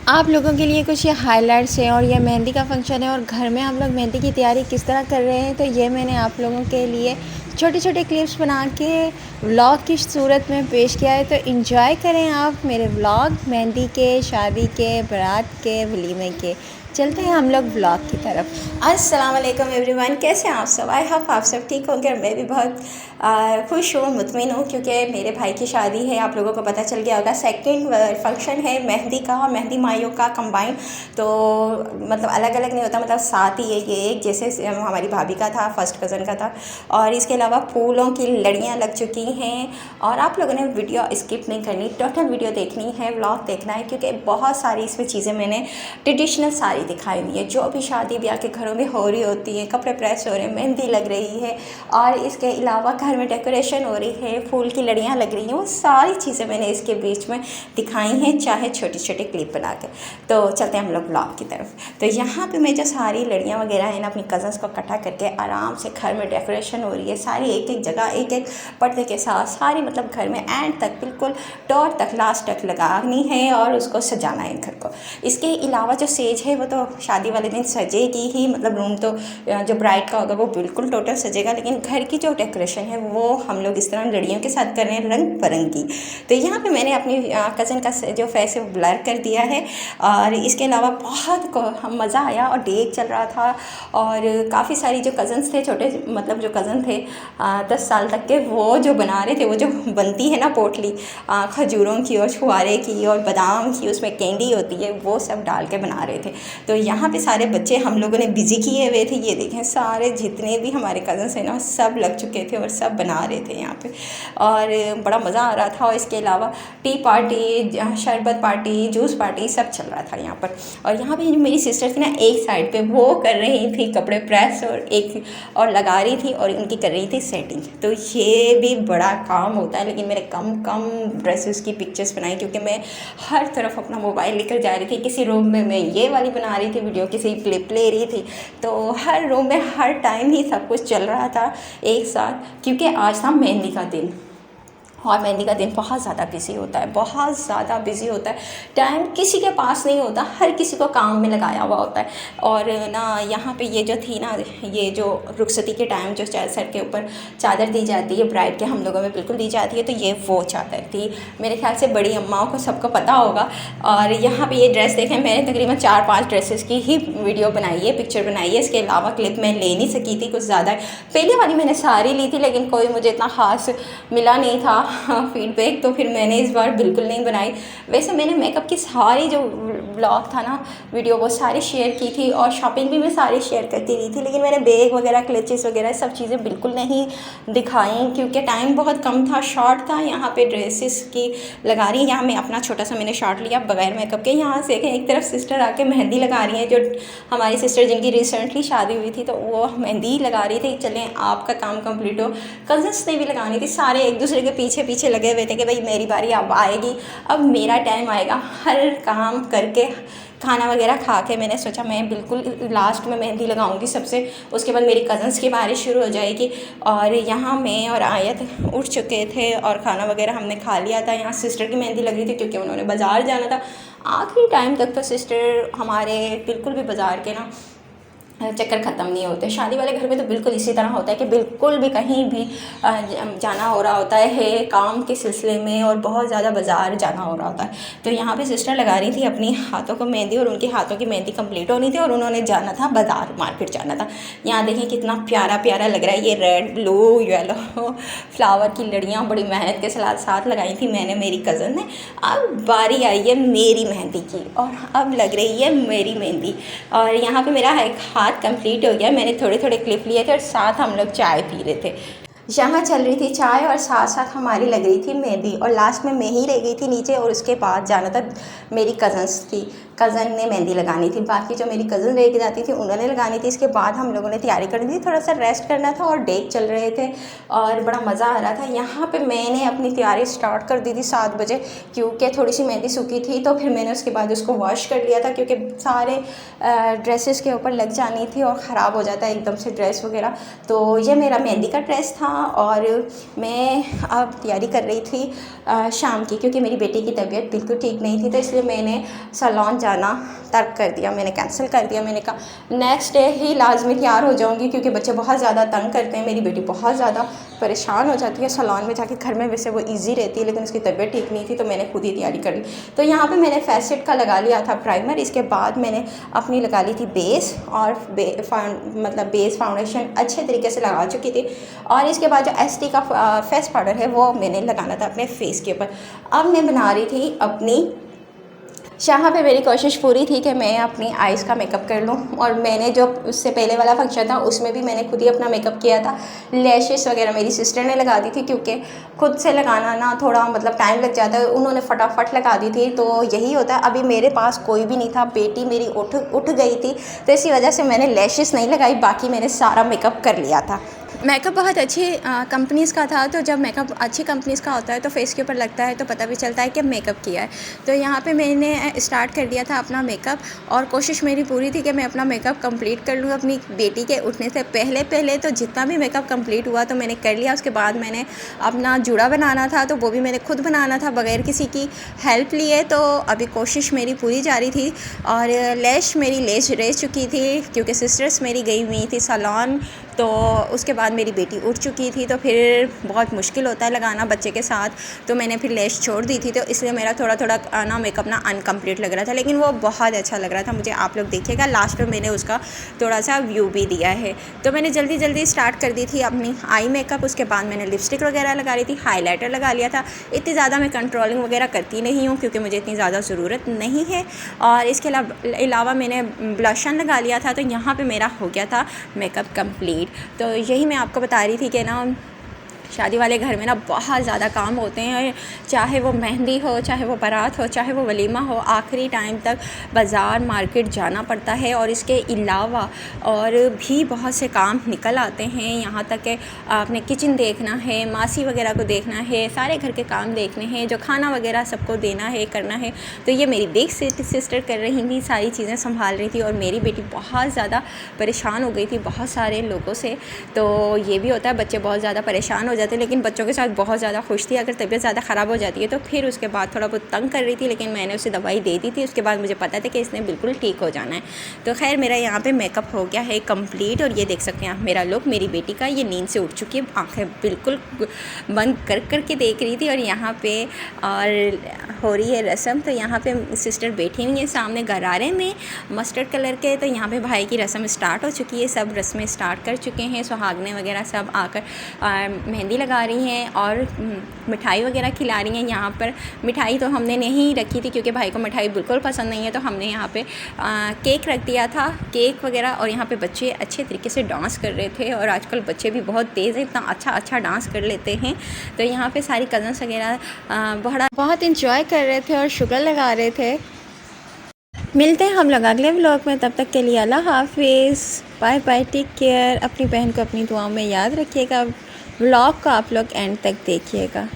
आप लोगों के लिए कुछ ये हाइलाइट्स हैं और ये मेहंदी का फंक्शन है और घर में हम लोग मेहंदी की तैयारी किस तरह कर रहे हैं, तो ये मैंने आप लोगों के लिए छोटे छोटे क्लिप्स बना के व्लॉग की सूरत में पेश किया है। तो एंजॉय करें आप मेरे व्लॉग, मेहंदी के, शादी के, बारात के, वलीमे के। चलते हैं हम लोग व्लॉग की तरफ। अस्सलाम वालेकुम एवरीवन, कैसे हैं आप सब? आई होप आप सब ठीक होंगे। मैं भी बहुत खुश हूँ, मुतमिन हूँ, क्योंकि मेरे भाई की शादी है। आप लोगों को पता चल गया होगा, सेकंड फंक्शन है मेहंदी का और मेहंदी माइयों का कंबाइन। तो मतलब अलग अलग नहीं होता, मतलब साथ ही ये एक जैसे हमारी भाभी का था, फर्स्ट कज़न का था। और इसके अलावा फूलों की लड़ियाँ लग चुकी हैं। और आप लोगों ने वीडियो स्किप नहीं करनी, टोटल वीडियो देखनी है, व्लॉग देखना है, क्योंकि बहुत सारी इसमें चीज़ें मैंने ट्रेडिशनल सारी दिखाई हुई है जो भी शादी ब्याह के घरों में हो रही होती है। कपड़े प्रेस हो रहे हैं, मेहंदी लग रही है, और इसके अलावा घर में डेकोरेशन हो रही है, फूल की लड़ियाँ लग रही हैं। वो सारी चीज़ें मैंने इसके बीच में दिखाई हैं, चाहे छोटे छोटे क्लिप बना के। तो चलते हैं हम लोग ब्लॉग की तरफ। तो यहाँ पे मैं जो सारी लड़ियाँ वगैरह हैं ना, अपनी कज़न्स को इकट्ठा करके आराम से घर में डेकोरेशन हो रही है। सारी एक एक जगह एक एक पर्दे के साथ सारी, मतलब घर में एंड तक बिल्कुल डॉट तक लास्ट तक लगानी है और उसको सजाना है घर को। इसके अलावा जो सेज है वो तो शादी वाले दिन सजेगी ही, मतलब रूम तो जो ब्राइड का होगा वो बिल्कुल टोटल सजेगा, लेकिन घर की जो डेकोरेशन है वो हम लोग इस तरह लड़ियों के साथ कर रहे हैं, रंग बिरंगी। तो यहाँ पे मैंने अपनी कज़न का जो फेस है वो ब्लर कर दिया है। और इसके अलावा बहुत मज़ा आया और डेक चल रहा था, और काफ़ी सारी जो कज़न्स थे, छोटे मतलब जो कज़न थे 10 साल तक के, वो जो बना रहे थे, वो जो बनती है ना पोटली खजूरों की और छुआरे की और बादाम की, उसमें कैंडी होती है, वो सब डाल के बना रहे थे। तो यहाँ पे सारे बच्चे हम लोगों ने बिजी किए हुए थे। ये देखें, सारे जितने भी हमारे कज़न्स हैं ना, सब लग चुके थे और सब बना रहे थे यहाँ पे, और बड़ा मज़ा आ रहा था। और इसके अलावा टी पार्टी, शरबत पार्टी, जूस पार्टी सब चल रहा था यहाँ पर। और यहाँ पे जो मेरी सिस्टर थी ना, एक साइड पे वो कर रही थी कपड़े प्रेस, और एक और लगा रही थी, और इनकी कर रही थी सेटिंग। तो ये भी बड़ा काम होता है, लेकिन मैंने कम ड्रेसेस की पिक्चर्स बनाई, क्योंकि मैं हर तरफ अपना मोबाइल लेकर जा रही थी। किसी रूम में मैं ये वाली बना रही थी वीडियो, किसी क्लिप ले रही थी, तो हर रूम में हर टाइम ही सब कुछ चल रहा था एक साथ, क्योंकि आज था मेहंदी का दिन। और मेहंदी का दिन बहुत ज़्यादा बिजी होता है, बहुत ज़्यादा बिजी होता है। टाइम किसी के पास नहीं होता, हर किसी को काम में लगाया हुआ होता है। और ना यहाँ पे ये जो थी ना, ये जो रुखसती के टाइम जो सर के ऊपर चादर दी जाती है ब्राइड के, हम लोगों में बिल्कुल दी जाती है, तो ये वो चादर थी। मेरे ख्याल से बड़ी अम्माओं को सबको पता होगा। और यहाँ पर ये ड्रेस देखें, मैंने तकरीबन 4-5 ड्रेसेस की ही वीडियो बनाई है, पिक्चर बनाई है। इसके अलावा क्लिप मैं ले नहीं सकी थी, कुछ ज़्यादा। पहले वाली मैंने सारी ली थी, लेकिन कोई मुझे इतना ख़ास मिला नहीं था फीडबैक, तो फिर मैंने इस बार बिल्कुल नहीं बनाई। वैसे मैंने मेकअप की सारी जो ब्लॉग था ना, वीडियो, वो सारी शेयर की थी, और शॉपिंग भी मैं सारी शेयर करती रही थी, लेकिन मैंने बैग वगैरह, क्लचेस वगैरह सब चीज़ें बिल्कुल नहीं दिखाई, क्योंकि टाइम बहुत कम था, शॉर्ट था। यहाँ पे ड्रेसेस की लगा रही है, यहाँ मैं अपना छोटा सा मैंने शॉर्ट लिया बगैर मेकअप के। यहाँ से एक तरफ सिस्टर आके मेहंदी लगा रही है, जो हमारी सिस्टर जिनकी रिसेंटली शादी हुई थी, तो वो मेहंदी लगा रही थी। चलें, आपका काम कंप्लीट हो। कज़न्स ने भी लगानी थी, सारे एक दूसरे के पीछे पीछे लगे हुए थे कि भाई मेरी बारी अब आएगी, अब मेरा टाइम आएगा। हर काम करके खाना वगैरह खा के मैंने सोचा मैं बिल्कुल लास्ट में मेहंदी लगाऊंगी सबसे, उसके बाद मेरी कज़न्स की बारी शुरू हो जाएगी। और यहाँ मैं और आयत उठ चुके थे और खाना वगैरह हमने खा लिया था। यहाँ सिस्टर की मेहंदी लग रही थी, क्योंकि उन्होंने बाज़ार जाना था। आखिरी टाइम तक तो सिस्टर हमारे बिल्कुल भी बाज़ार के ना चक्कर ख़त्म नहीं होते। शादी वाले घर में तो बिल्कुल इसी तरह होता है कि बिल्कुल भी कहीं भी जाना हो रहा होता है काम के सिलसिले में, और बहुत ज़्यादा बाज़ार जाना हो रहा होता है। तो यहाँ पे सिस्टर लगा रही थी अपनी हाथों को मेहंदी, और उनके हाथों की मेहंदी कंप्लीट होनी थी, और उन्होंने जाना था बाज़ार, मार्केट जाना था। यहाँ देखें कितना प्यारा प्यारा लग रहा है, ये रेड, ब्लू, येलो फ्लावर की लड़ियाँ बड़ी मेहनत के साथ लगाई थी मैंने, मेरी कज़न ने। अब बारी आई है मेरी मेहंदी की, और अब लग रही है मेरी मेहंदी। और यहाँ पे मेरा एक हाथ कंप्लीट हो गया। मैंने थोड़े थोड़े क्लिप लिए थे, और साथ हम लोग चाय पी रहे थे। यहाँ चल रही थी चाय, और साथ साथ हमारी लग रही थी मेहंदी, और लास्ट में मैं ही रह गई थी नीचे, और उसके बाद जाना था मेरी कज़न्स थी। कज़न ने मेहंदी लगानी थी, बाकी जो मेरी कज़न रह के जाती थी उन्होंने लगानी थी। इसके बाद हम लोगों ने तैयारी करनी थी, थोड़ा सा रेस्ट करना था, और डेक चल रहे थे और बड़ा मज़ा आ रहा था। यहाँ पे मैंने अपनी तैयारी स्टार्ट कर दी थी 7 बजे, क्योंकि थोड़ी सी मेहंदी सूखी थी, तो फिर मैंने उसके बाद उसको वॉश कर लिया था, क्योंकि सारे ड्रेसेस के ऊपर लग जानी थी और ख़राब हो जाता है एकदम से ड्रेस वगैरह। तो ये मेरा मेहंदी का ड्रेस था, और मैं अब तैयारी कर रही थी शाम की, क्योंकि मेरी बेटी की तबीयत बिल्कुल ठीक नहीं थी, तो इसलिए मैंने सैलून जाना तर्क कर दिया, मैंने कैंसिल कर दिया। मैंने कहा नेक्स्ट डे ही लाजमी तैयार हो जाऊँगी, क्योंकि बच्चे बहुत ज़्यादा तंग करते हैं, मेरी बेटी बहुत ज़्यादा परेशान हो जाती है सैलून में जाके। घर में वैसे वो ईजी रहती है, लेकिन उसकी तबीयत ठीक नहीं थी, तो मैंने खुद ही तैयारी कर ली। तो यहाँ पे मैंने फेस का लगा लिया था प्राइमर, इसके बाद मैंने अपनी लगा ली थी बेस, और मतलब बेस फाउंडेशन अच्छे तरीके से लगा चुकी थी। और इसके बाद जो एसटी का फेस पाउडर है वो मैंने लगाना था अपने फेस के ऊपर। अब मैं बना रही थी अपनी, यहाँ पे मेरी कोशिश पूरी थी कि मैं अपनी आइज़ का मेकअप कर लूँ, और मैंने जो उससे पहले वाला फंक्शन था उसमें भी मैंने खुद ही अपना मेकअप किया था। लैशेस वगैरह मेरी सिस्टर ने लगा दी थी, क्योंकि खुद से लगाना ना थोड़ा मतलब टाइम लग जाता है, उन्होंने फटाफट लगा दी थी, तो यही होता है। अभी मेरे पास कोई भी नहीं था, बेटी मेरी उठ गई थी, तो इसी वजह से मैंने लैशेस नहीं लगाई, बाकी मैंने सारा मेकअप कर लिया था। मेकअप बहुत अच्छी कंपनीज़ का था, तो जब मेकअप अच्छी कंपनीज़ का होता है तो फेस के ऊपर लगता है तो पता भी चलता है कि मेकअप किया है। तो यहाँ पे मैंने स्टार्ट कर दिया था अपना मेकअप, और कोशिश मेरी पूरी थी कि मैं अपना मेकअप कंप्लीट कर लूँ अपनी बेटी के उठने से पहले। तो जितना भी मेकअप कंप्लीट हुआ तो मैंने कर लिया। उसके बाद मैंने अपना जूड़ा बनाना था, तो वो भी मैंने खुद बनाना था बग़ैर किसी की हेल्प लिए। तो अभी कोशिश मेरी पूरी जारी थी, और लैश मेरी लेस रह चुकी थी, क्योंकि सिस्टर्स मेरी गई हुई थी सैलून। तो उसके बाद मेरी बेटी उठ चुकी थी, तो फिर बहुत मुश्किल होता है लगाना बच्चे के साथ, तो मैंने फिर लैश छोड़ दी थी। तो इसलिए मेरा थोड़ा थोड़ा ना मेकअप ना अनकम्प्लीट लग रहा था, लेकिन वो बहुत अच्छा लग रहा था मुझे। आप लोग देखिएगा, लास्ट में मैंने उसका थोड़ा सा व्यू भी दिया है। तो मैंने जल्दी जल्दी स्टार्ट कर दी थी अपनी आई मेकअप। उसके बाद मैंने लिपस्टिक वगैरह लगा ली थी, हाईलाइटर लगा लिया था। इतनी ज़्यादा मैं कंट्रोलिंग वगैरह करती नहीं हूँ, क्योंकि मुझे इतनी ज़्यादा ज़रूरत नहीं है। और इसके अलावा मैंने ब्लशन लगा लिया था, तो यहाँ पर मेरा हो गया था मेकअप कम्प्लीट। तो यही मैं आपको बता रही थी कि ना शादी वाले घर में ना बहुत ज़्यादा काम होते हैं, चाहे वो मेहंदी हो, चाहे वो बारात हो, चाहे वो वलीमा हो, आखिरी टाइम तक बाज़ार मार्केट जाना पड़ता है। और इसके अलावा और भी बहुत से काम निकल आते हैं, यहाँ तक कि आपने किचन देखना है, मासी वगैरह को देखना है, सारे घर के काम देखने हैं, जो खाना वगैरह सबको देना है, करना है। तो ये मेरी बिग सिस्टर कर रही थी, सारी चीज़ें संभाल रही थी, और मेरी बेटी बहुत ज़्यादा परेशान हो गई थी बहुत सारे लोगों से। तो ये भी होता है, बच्चे बहुत ज़्यादा परेशान हो जाते हैं, लेकिन बच्चों के साथ बहुत ज़्यादा खुश थी। अगर तबीयत ज़्यादा ख़राब हो जाती है तो फिर उसके बाद थोड़ा बहुत तंग कर रही थी, लेकिन मैंने उसे दवाई दे दी थी। उसके बाद मुझे पता था कि इसने बिल्कुल ठीक हो जाना है। तो खैर मेरा यहाँ पे मेकअप हो गया है कंप्लीट, और ये देख सकते हैं आप मेरा लुक। मेरी बेटी का ये नींद से उठ चुकी है, आँखें बिल्कुल बंद कर के देख रही थी, और यहाँ पर और हो रही है रस्म। तो यहाँ पर सिस्टर बैठी हुई है सामने गरारे में मस्टर्ड कलर के। तो यहाँ पर भाई की रस्म स्टार्ट हो चुकी है, सब रस्में स्टार्ट कर चुके हैं, सुहागने वगैरह सब आकर मेहंदी लगा रही हैं और मिठाई वगैरह खिला रही हैं। यहाँ पर मिठाई तो हमने नहीं रखी थी, क्योंकि भाई को मिठाई बिल्कुल पसंद नहीं है, तो हमने यहाँ पे केक रख दिया था, केक वगैरह। और यहाँ पे बच्चे अच्छे तरीके से डांस कर रहे थे, और आजकल बच्चे भी बहुत तेज़ हैं, इतना अच्छा डांस कर लेते हैं। तो यहाँ पे सारी कज़न्स वगैरह बहुत इंजॉय कर रहे थे और शुगर लगा रहे थे। मिलते हैं हम लोग अगले व्लॉग में, तब तक के लिए अल्लाह हाफिज़, बाय बाय, टेक केयर। अपनी बहन को अपनी दुआओं में याद रखिएगा। व्लॉग को आप लोग एंड तक देखिएगा।